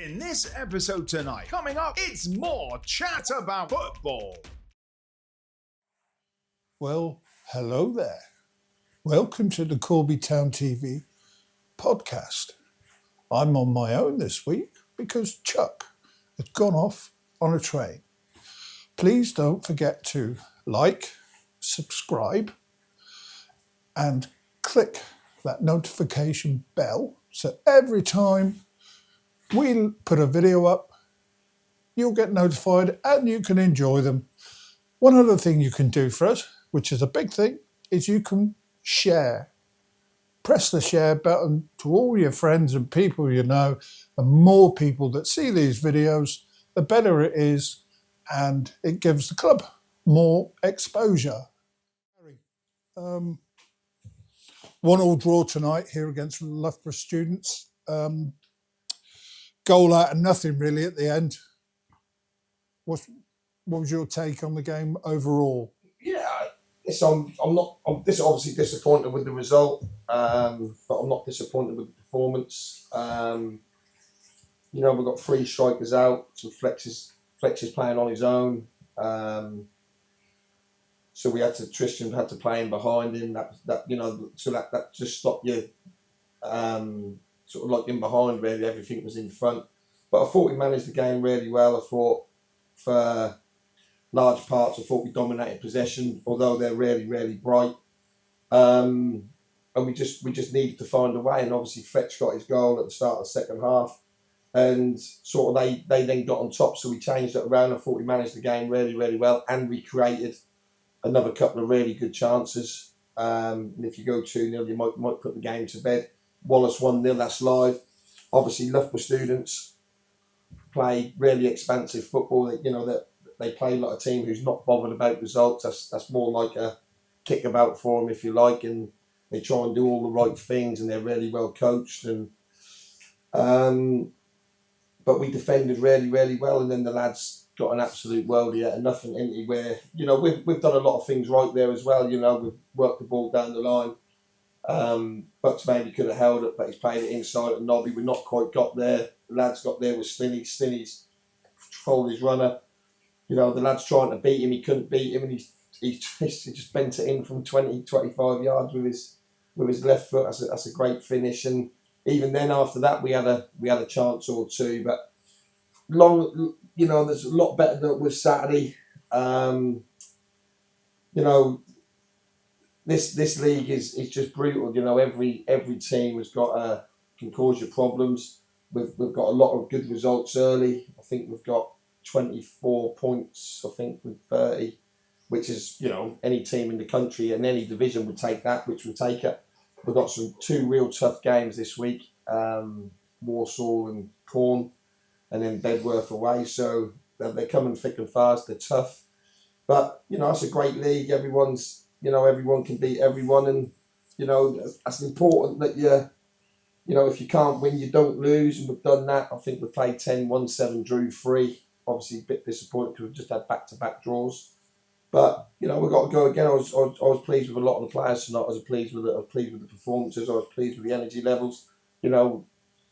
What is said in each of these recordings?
In this episode tonight, coming up, it's more chat about football. Well, hello there. Welcome to the Corby Town TV podcast. I'm on my own this week because Chuck has gone off on a train. Please don't forget to like, subscribe, and click that notification bell so every time we put a video up, you'll get notified and you can enjoy them. One other thing you can do for us, which is a big thing, is you can share. Press the share button to all your friends and people you know. The more people that see these videos, the better it is, and it gives the club more exposure. 1-1 draw tonight here against Loughborough Students. Goal out of nothing really at the end. What was your take on the game overall? Yeah, I'm obviously disappointed with the result, but I'm not disappointed with the performance. We've got 3 strikers out, so Fletch is playing on his own. So Tristan had to play in behind him. That just stopped you. Sort of like in behind, really, everything was in front. But I thought we managed the game really well. I thought for large parts, I thought we dominated possession, although they're really, really bright. And we just needed to find a way. And obviously, Fletch got his goal at the start of the second half, and sort of they then got on top. So we changed it around. I thought we managed the game really, really well, and we created another couple of really good chances. And if you go 2-0, you might put the game to bed. Wallace 1-0, that's live. Obviously, Loughborough Students play really expansive football. That they play like a team who's not bothered about results. That's more like a kickabout for them, if you like, and they try and do all the right things, and they're really well coached. And but we defended really, really well, and then the lads got an absolute worldie out of nothing. Anywhere, we've done a lot of things right there as well. We've worked the ball down the line. Bucks maybe could have held it, but he's played it inside at Nobby. We've not quite got there. The lads got there with Stinny. Stinny's followed his runner. The lad's trying to beat him. He couldn't beat him, and he just bent it in from 20, 25 yards with his left foot. That's a great finish. And even then, after that, we had a chance or two. But there's a lot better than it was Saturday. This league is just brutal. Every team has can cause you problems. We've got a lot of good results early. I think we've got 24 points. I think with 30, which is any team in the country and any division would take that, which would take it. We've got 2 real tough games this week, Walsall and Corn, and then Bedworth away. So they're coming thick and fast. They're tough, but it's a great league. Everyone can beat everyone, and that's important that if you can't win, you don't lose, and we've done that. I think we played 10, won 7, drew 3. Obviously, a bit disappointed because we've just had back-to-back draws, but we've got to go again. I was pleased with a lot of the players tonight. I was pleased with the performances. I was pleased with the energy levels.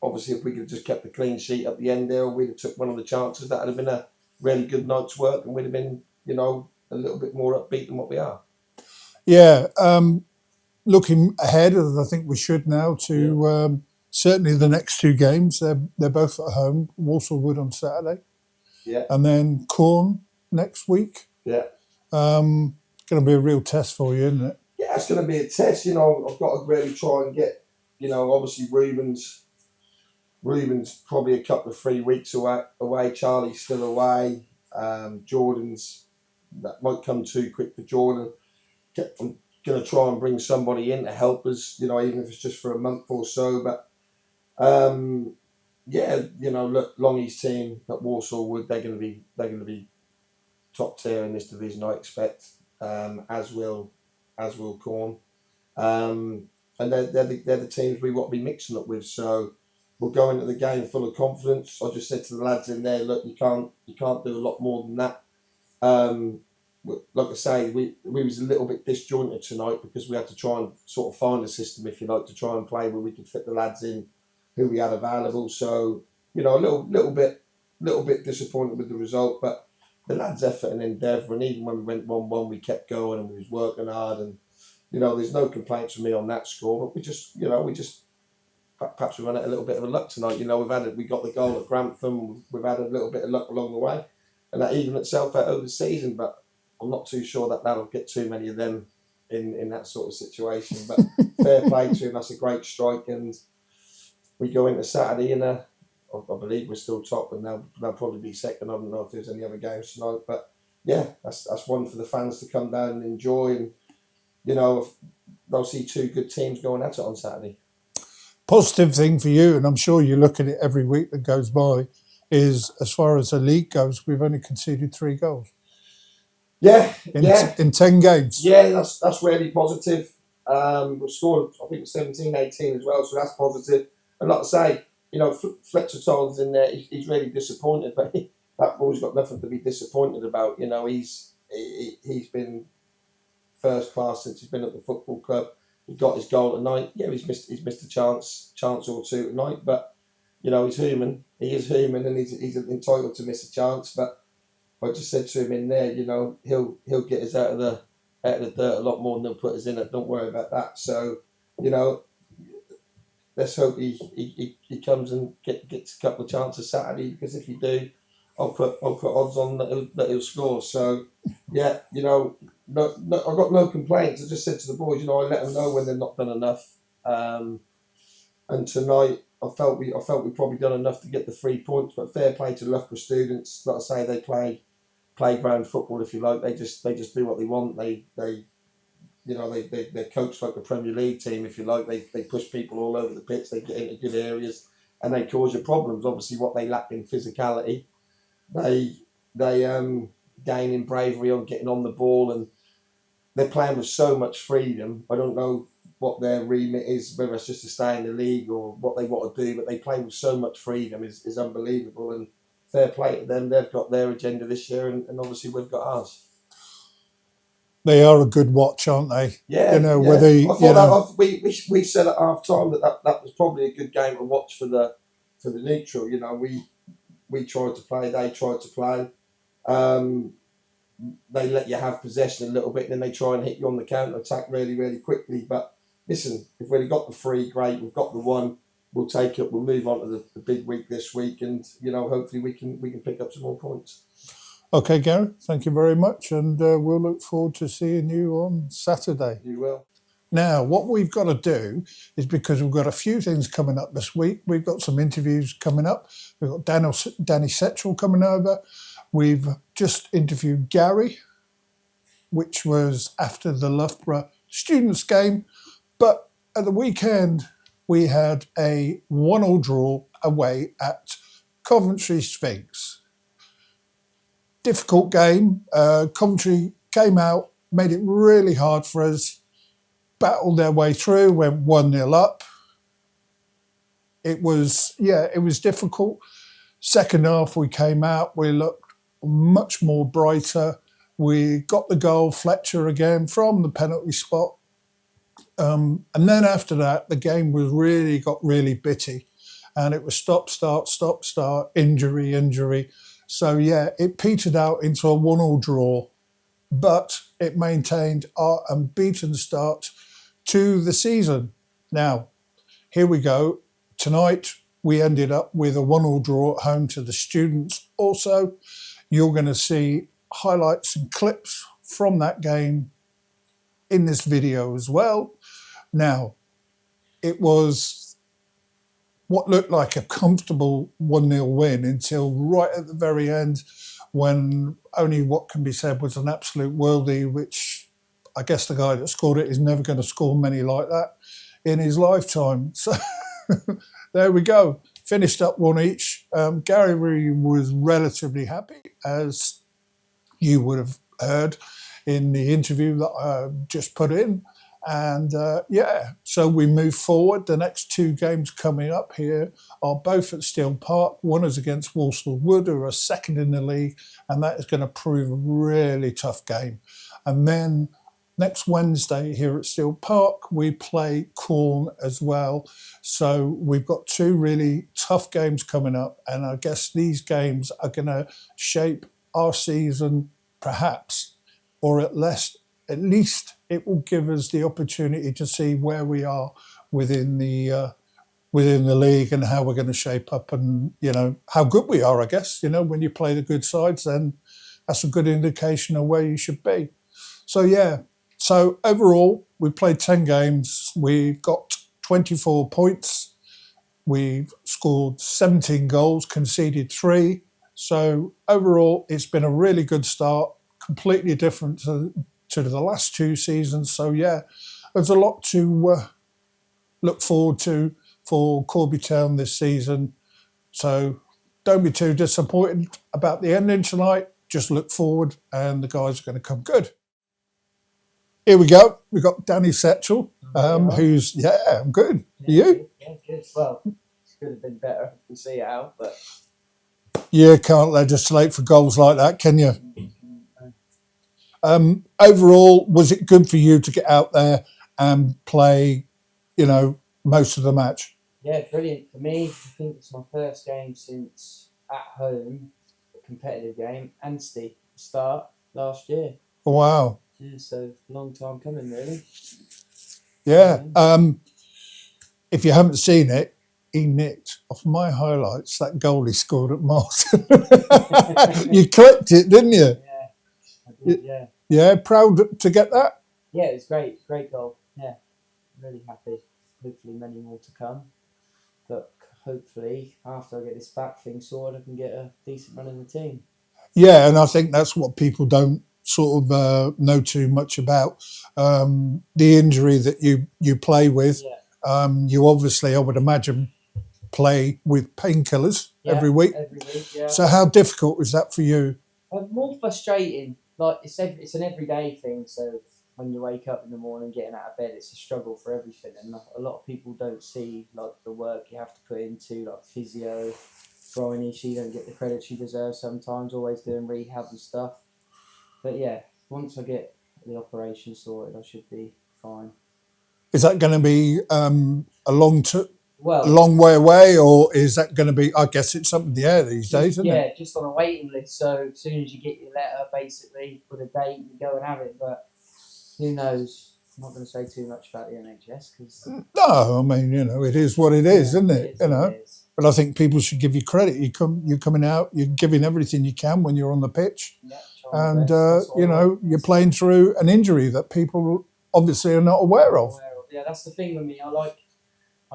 Obviously, if we could have just kept the clean sheet at the end there, we'd have took one of the chances. That would have been a really good night's work, and we'd have been a little bit more upbeat than what we are. Yeah, looking ahead, as I think we should now, to certainly the next 2 games. They're both at home. Walsall Wood on Saturday. Yeah. And then Corn next week. Yeah. Going to be a real test for you, isn't it? Yeah, it's going to be a test. I've got to really try and get, obviously Reuben's probably a couple of 3 weeks away. Charlie's still away. Jordan's, that might come too quick for Jordan. I'm going to try and bring somebody in to help us, even if it's just for a month or so. But, look, Longie's team at Walsall Wood, they're going to be top tier in this division, I expect, as will Corn. And they're the teams we want to be mixing up with. So we'll go into the game full of confidence. I just said to the lads in there, look, you can't do a lot more than that. Like I say, we was a little bit disjointed tonight because we had to try and sort of find a system, if you like, to try and play where we could fit the lads in who we had available. So you know, a little bit disappointed with the result, but the lads' effort and endeavour, and even when we went 1-1, we kept going and we was working hard, and you know, there's no complaints from me on that score. But we just perhaps we've had a little bit of a luck tonight. You know, we got the goal at Grantham, we've had a little bit of luck along the way, and that evened itself out over the season. But I'm not too sure that that'll get too many of them in that sort of situation. But fair play to him. That's a great strike, and we go into Saturday and I believe we're still top, and they'll probably be second. I don't know if there's any other games tonight, but yeah, that's one for the fans to come down and enjoy, and you know, they'll see two good teams going at it on Saturday. Positive thing for you, and I'm sure you look at it every week that goes by, is as far as the league goes, we've only conceded 3 goals. Yeah, in 10 games. Yeah, that's really positive. We've scored, I think, 17, 18 as well, so that's positive. And like I say, you know, Fletcher Toll's in there. He's really disappointed, but that boy's got nothing to be disappointed about. You know, he's been first class since he's been at the football club. He got his goal tonight. Yeah, he's missed a chance or two tonight, but you know, he's human. He is human, and he's entitled to miss a chance. But I just said to him in there, you know, he'll get us out of the dirt a lot more than he'll put us in it. Don't worry about that. So, you know, let's hope he comes and gets a couple of chances Saturday, because if he do, I'll put odds on that he'll score. So yeah, you know, no, I've got no complaints. I just said to the boys, you know, I let them know when they've not done enough. And tonight I felt we probably done enough to get the 3 points. But fair play to the Loughborough students. Like I say, they play playground football, if you like. They just do what they want. They're coached like a Premier League team, if you like. They push people all over the pitch. They get into good areas, and they cause you problems. Obviously, what they lack in physicality, they gain in bravery on getting on the ball, and they're playing with so much freedom. I don't know what their remit is, whether it's just to stay in the league or what they want to do, but they play with so much freedom is unbelievable. And fair play to them. They've got their agenda this year, and obviously we've got ours. They are a good watch, aren't they? Yeah. You know, yeah. whether I thought we said at half time that was probably a good game to watch for the neutral. You know, we tried to play, they tried to play. They let you have possession a little bit, and then they try and hit you on the counter attack really, really quickly. But listen, if we've got the 3, great. We've got the 1. We'll take it. We'll move on to the big week this week, and you know, hopefully we can pick up some more points. Okay, Gary, thank you very much, and we'll look forward to seeing you on Saturday. You will. Now, what we've got to do is, because we've got a few things coming up this week, we've got some interviews coming up. We've got Danny Setchell coming over. We've just interviewed Gary, which was after the Loughborough students game. But at the weekend, we had a 1-1 draw away at Coventry Sphinx. Difficult game. Coventry came out, made it really hard for us, battled their way through, went 1-0 up. It was difficult. Second half, we came out, we looked much more brighter. We got the goal, Fletcher again, from the penalty spot. And then after that, the game got really bitty. And it was stop, start, injury. So yeah, it petered out into a 1-1 draw, but it maintained our unbeaten start to the season. Now, here we go. Tonight, we ended up with a 1-1 draw at home to the students. Also, you're going to see highlights and clips from that game in this video as well. Now, it was what looked like a comfortable 1-0 win until right at the very end, when only what can be said was an absolute worldie, which I guess the guy that scored it is never going to score many like that in his lifetime. So there we go. Finished up 1 each. Gary was relatively happy, as you would have heard in the interview that I just put in. And so we move forward. The next 2 games coming up here are both at Steel Park. One is against Walsall Wood, who are second in the league, and that is going to prove a really tough game. And then next Wednesday here at Steel Park, we play Corn as well. So we've got 2 really tough games coming up, and I guess these games are going to shape our season, perhaps, or at least it will give us the opportunity to see where we are within the league and how we're going to shape up, and how good we are. I guess when you play the good sides, then that's a good indication of where you should be. So yeah. So overall, we played 10 games. We've got 24 points. We've scored 17 goals, conceded 3. So overall, it's been a really good start, completely different to the last 2 seasons. So yeah, there's a lot to look forward to for Corby Town this season. So don't be too disappointed about the ending tonight. Just look forward, and the guys are going to come good. Here we go. We've got Danny Setchell, who's, I'm good. You? Yeah, good. Well, it could have been better if we see it out, but... You can't legislate for goals like that, can you? Overall, was it good for you to get out there and play, most of the match? Yeah, brilliant. For me, I think it's my first game since at home, a competitive game, and start last year. Wow. Yeah, so long time coming, really. Yeah. If you haven't seen it, he nicked off my highlights that goal he scored at Marston. You clipped it, didn't you? Yeah, I did, yeah. Yeah, proud to get that? Yeah, it was great. Great goal. Yeah, really happy. Hopefully many more to come. But hopefully, after I get this back thing sorted, I can get a decent run in the team. Yeah, and I think that's what people don't sort of know too much about. The injury that you play with. Yeah. You obviously, I would imagine, play with painkillers every week. Every week, yeah. So how difficult is that for you? More frustrating. Like it's an everyday thing. So when you wake up in the morning, getting out of bed, it's a struggle for everything. And a lot of people don't see like the work you have to put into like physio. Bryony, she don't get the credit she deserves sometimes. Always doing rehab and stuff. But yeah, once I get the operation sorted, I should be fine. Is that going to be a long way away, or is that going to be? I guess it's up in the air these days, isn't it? Yeah, just on a waiting list. So as soon as you get your letter, basically with a date, you go and have it. But who knows? I'm not going to say too much about the NHS because no, I mean it is what it is, isn't it? But I think people should give you credit. You're coming out, you're giving everything you can when you're on the pitch, and you're playing through an injury that people obviously are not aware of. Yeah, that's the thing with me. I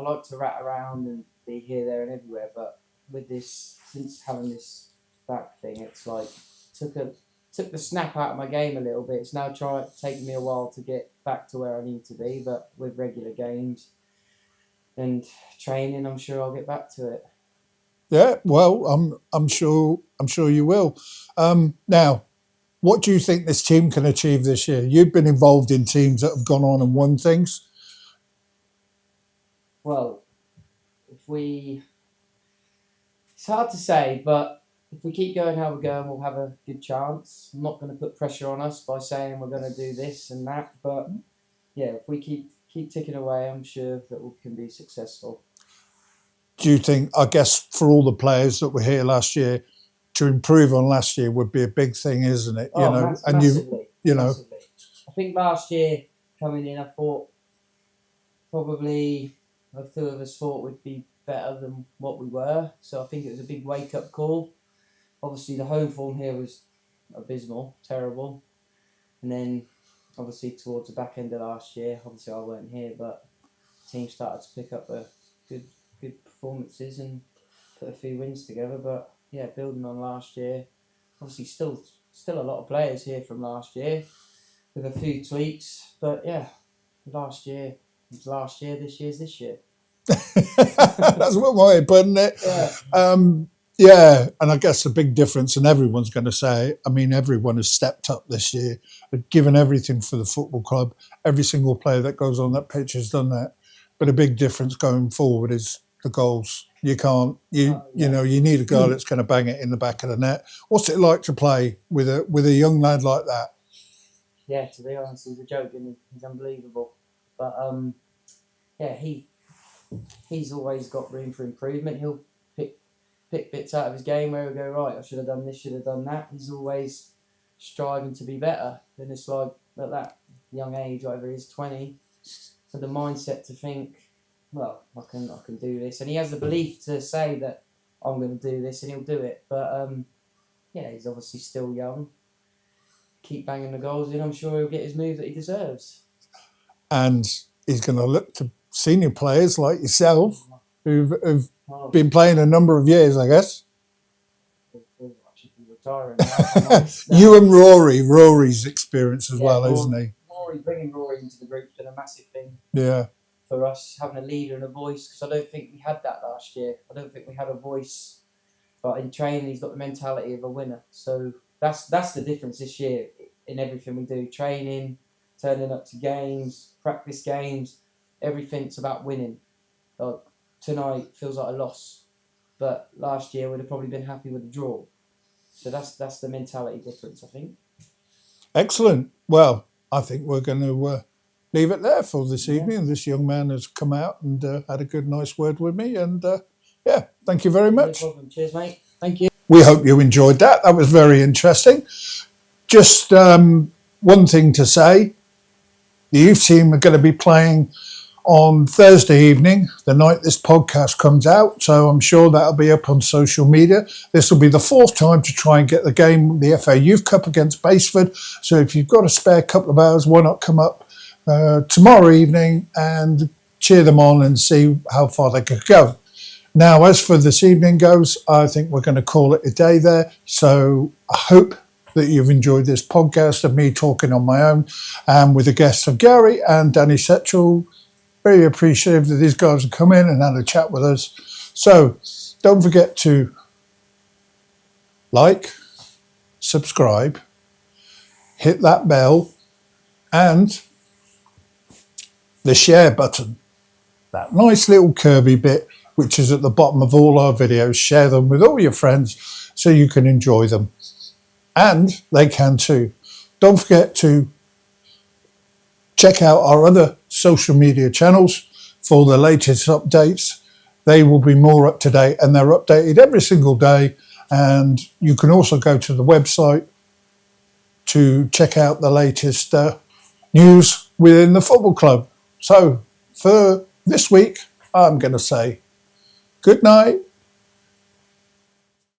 like to rat around and be here, there, and everywhere. But with this, since having this back thing, it's like took the snap out of my game a little bit. It's now taking me a while to get back to where I need to be. But with regular games and training, I'm sure I'll get back to it. Yeah, well, I'm sure you will. Now, what do you think this team can achieve this year? You've been involved in teams that have gone on and won things. Well, it's hard to say, but if we keep going how we're going, we'll have a good chance. I'm not going to put pressure on us by saying we're going to do this and that, but yeah, if we keep ticking away, I'm sure that we can be successful. Do you think, I guess, for all the players that were here last year, to improve on last year would be a big thing, isn't it? Massively. Massively. I think last year coming in, I thought probably a few of us thought we'd be better than what we were. So I think it was a big wake-up call. Obviously, the home form here was abysmal, terrible. And then, obviously, towards the back end of last year, obviously I weren't here, but the team started to pick up good performances and put a few wins together. But yeah, building on last year, obviously still a lot of players here from last year with a few tweaks. But yeah, last year was last year, this year's this year. That's one way of putting it. Yeah. And I guess the big difference, and everyone's going to say, I mean, everyone has stepped up this year, given everything for the football club. Every single player that goes on that pitch has done that. But a big difference going forward is the goals. You can't, you need a guy that's going to bang it in the back of the net. What's it like to play with a young lad like that? yeah, to be honest, he's a joke and he's unbelievable. But yeah, he's always got room for improvement. He'll pick bits out of his game where he'll go, right, I should have done this, should have done that. He's always striving to be better. And it's like at that young age, whatever he is, 20, so the mindset to think, well, I can do this, and he has the belief to say that I'm going to do this, and he'll do it. But yeah, he's obviously still young. Keep banging the goals in, I'm sure he'll get his move that he deserves. And he's going to look to senior players like yourself who've been playing a number of years, I guess. Retiring now. You and Rory's experience as well, isn't he? Bringing Rory into the group's been a massive thing. Yeah. For us, having a leader and a voice, because I don't think we had that last year. I don't think we had a voice, but in training he's got the mentality of a winner. So that's the difference this year in everything we do. Training, turning up to games, practice games, everything's about winning. Like tonight feels like a loss, but last year we'd have probably been happy with a draw. So that's the mentality difference, I think. Excellent. Well, I think we're going to leave it there for this evening. This young man has come out and had a good, nice word with me. And yeah, thank you very much. No problem. Cheers, mate. Thank you. We hope you enjoyed that. That was very interesting. Just one thing to say. The youth team are going to be playing on Thursday evening, the night this podcast comes out. So I'm sure that'll be up on social media. This will be the fourth time to try and get the game, the FA Youth Cup against Basford. So if you've got a spare couple of hours, why not come up tomorrow evening and cheer them on and see how far they could go. Now, as for this evening goes, I think we're going to call it a day there. So I hope that you've enjoyed this podcast of me talking on my own and with the guests of Gary and Danny Setchell. Very appreciative that these guys have come in and had a chat with us. So don't forget to like, subscribe, hit that bell and the share button. That nice little curvy bit which is at the bottom of all our videos. Share them with all your friends so you can enjoy them. And they can too. Don't forget to check out our other social media channels for the latest updates. They will be more up to date and they're updated every single day. And you can also go to the website to check out the latest news within the football club. So for this week, I'm going to say good night.